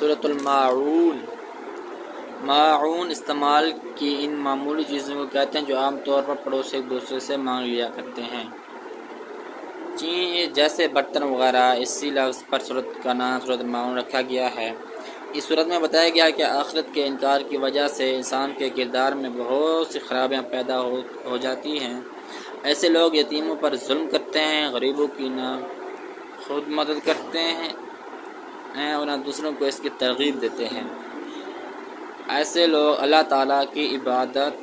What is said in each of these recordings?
سورۃ الماعون۔ ماعون استعمال کی ان معمولی چیزوں کو کہتے ہیں جو عام طور پر پڑوسی ایک دوسرے سے مانگ لیا کرتے ہیں، جیسے برتن وغیرہ۔ اسی لفظ پر سورت کا نام سورۃ الماعون رکھا گیا ہے۔ اس سورت میں بتایا گیا کہ آخرت کے انکار کی وجہ سے انسان کے کردار میں بہت سی خرابیاں پیدا ہو جاتی ہیں۔ ایسے لوگ یتیموں پر ظلم کرتے ہیں، غریبوں کی نہ خود مدد کرتے ہیں اور نہ دوسروں کو اس کی ترغیب دیتے ہیں۔ ایسے لوگ اللہ تعالیٰ کی عبادت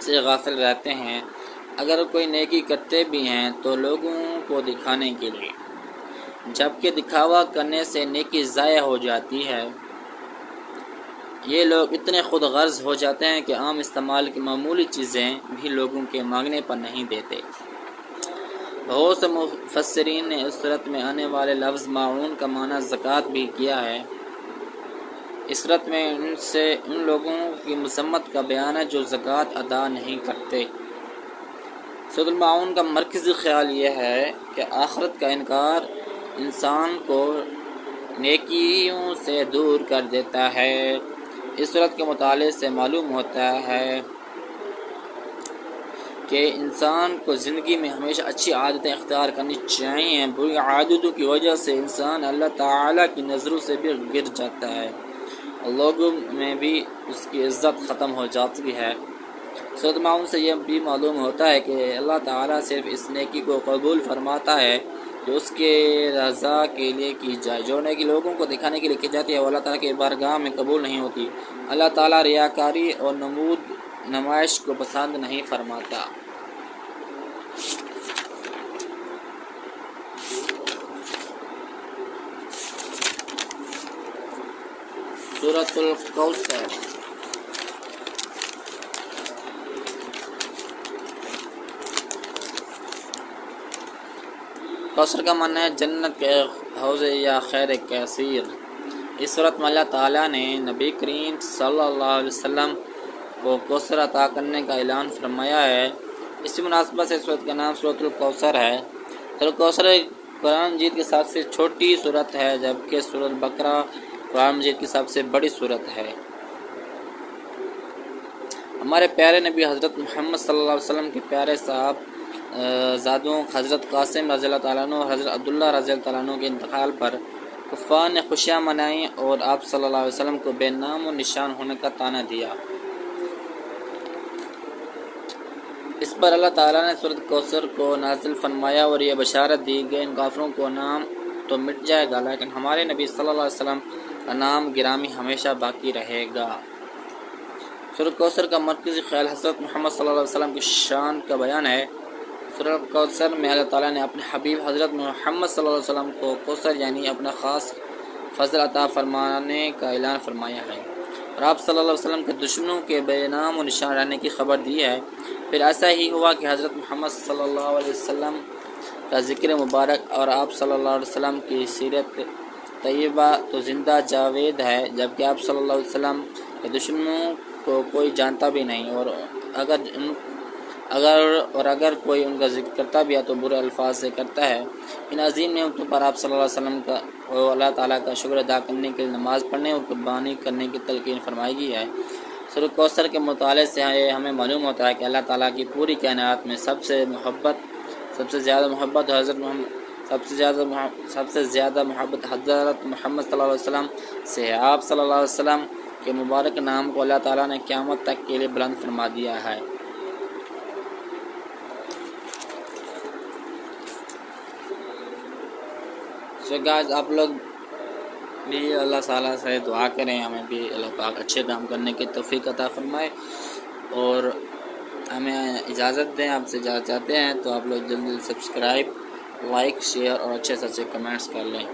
سے غافل رہتے ہیں۔ اگر کوئی نیکی کرتے بھی ہیں تو لوگوں کو دکھانے کے لیے، جبکہ دکھاوا کرنے سے نیکی ضائع ہو جاتی ہے۔ یہ لوگ اتنے خود غرض ہو جاتے ہیں کہ عام استعمال کی معمولی چیزیں بھی لوگوں کے مانگنے پر نہیں دیتے۔ بہت سے مفسرین نے اس صورت میں آنے والے لفظ معون کا معنی زکوٰۃ بھی کیا ہے۔ اس صورت میں ان لوگوں کی مذمت کا بیان ہے جو زکوٰۃ ادا نہیں کرتے۔ سورۃ الماعون کا مرکزی خیال یہ ہے کہ آخرت کا انکار انسان کو نیکیوں سے دور کر دیتا ہے۔ اس صورت کے مطالعے سے معلوم ہوتا ہے کہ انسان کو زندگی میں ہمیشہ اچھی عادتیں اختیار کرنی چاہیے۔ بری عادتوں کی وجہ سے انسان اللہ تعالیٰ کی نظروں سے بھی گر جاتا ہے، لوگوں میں بھی اس کی عزت ختم ہو جاتی ہے۔ سورۃ الماعون سے یہ بھی معلوم ہوتا ہے کہ اللہ تعالیٰ صرف اس نیکی کو قبول فرماتا ہے جو اس کے رضا کے لیے کی جائے۔ جو نیکی لوگوں کو دکھانے کے لیے کی جاتی ہے وہ اللہ تعالیٰ کی بارگاہ میں قبول نہیں ہوتی۔ اللہ تعالیٰ ریاکاری اور نمائش کو پسند نہیں فرماتا۔ سورۃ الکوثر۔ کوثر کا معنی ہے جنت کے حوض یا خیر کثیر۔ اس صورت میں اللہ تعالیٰ نے نبی کریم صلی اللہ علیہ وسلم کو کوثر عطا کرنے کا اعلان فرمایا ہے۔ اسی مناسبت سے صورت کا نام سورۃ الکوثر ہے۔ سورۃ الکوثر قرآن مجید کی سب سے چھوٹی صورت ہے، جبکہ سورۃ البقرہ قرآن مجید کی سب سے بڑی صورت ہے۔ ہمارے پیارے نبی حضرت محمد صلی اللہ علیہ وسلم کے پیارے صاحب زادوں حضرت قاسم رضی اللہ تعالیٰ عنہ اور حضرت عبداللہ رضی اللہ تعالیٰ عنہ کے انتقال پر کفار نے خوشیاں منائیں اور آپ صلی اللہ علیہ وسلم کو بے نام و نشان ہونے کا طعنہ دیا۔ اس پر اللہ تعالیٰ نے سورۃ کوثر کو نازل فرمایا اور یہ بشارت دی کہ ان کافروں کو نام تو مٹ جائے گا لیکن ہمارے نبی صلی اللہ علیہ وسلم کا نام گرامی ہمیشہ باقی رہے گا۔ سورۃ کوثر کا مرکزی خیال حضرت محمد صلی اللہ علیہ وسلم کی شان کا بیان ہے۔ سورۃ کوثر میں اللہ تعالیٰ نے اپنے حبیب حضرت محمد صلی اللہ علیہ وسلم کو کوثر یعنی اپنا خاص فضل عطا فرمانے کا اعلان فرمایا ہے اور آپ صلی اللہ علیہ وسلم کے دشمنوں کے بے نام و نشان رہنے کی خبر دی ہے۔ پھر ایسا ہی ہوا کہ حضرت محمد صلی اللہ علیہ وسلم کا ذکر مبارک اور آپ صلی اللہ علیہ وسلم کی سیرت طیبہ تو زندہ جاوید ہے، جبکہ آپ صلی اللہ علیہ وسلم کے دشمنوں کو کوئی جانتا بھی نہیں اور اگر کوئی ان کا ذکر کرتا بھی ہے تو برے الفاظ سے کرتا ہے۔ ان عظیم نعمتوں پر آپ صلی اللہ علیہ وسلم کا اور اللہ تعالیٰ کا شکر ادا کرنے کے لیے نماز پڑھنے اور قربانی کرنے کی تلقین فرمائی گئی ہے۔ سورۃ کوثر کے مطالعے سے ہمیں معلوم ہوتا ہے کہ اللہ تعالیٰ کی پوری کائنات میں سب سے زیادہ محبت حضرت محمد صلی اللہ علیہ وسلم سے ہے۔ آپ صلی اللہ علیہ وسلم کے مبارک نام کو اللہ تعالیٰ نے قیامت تک کے لیے بلند فرما دیا ہے۔ گائز آپ لوگ بھی اللہ تعالیٰ سے دعا کریں، ہمیں بھی اللہ پاک اچھے کام کرنے کی توفیق عطا فرمائے اور ہمیں اجازت دیں۔ آپ سے اجازت چاہتے ہیں تو آپ لوگ جلدی سبسکرائب، لائک، شیئر اور اچھے سے اچھے کمنٹس کر لیں۔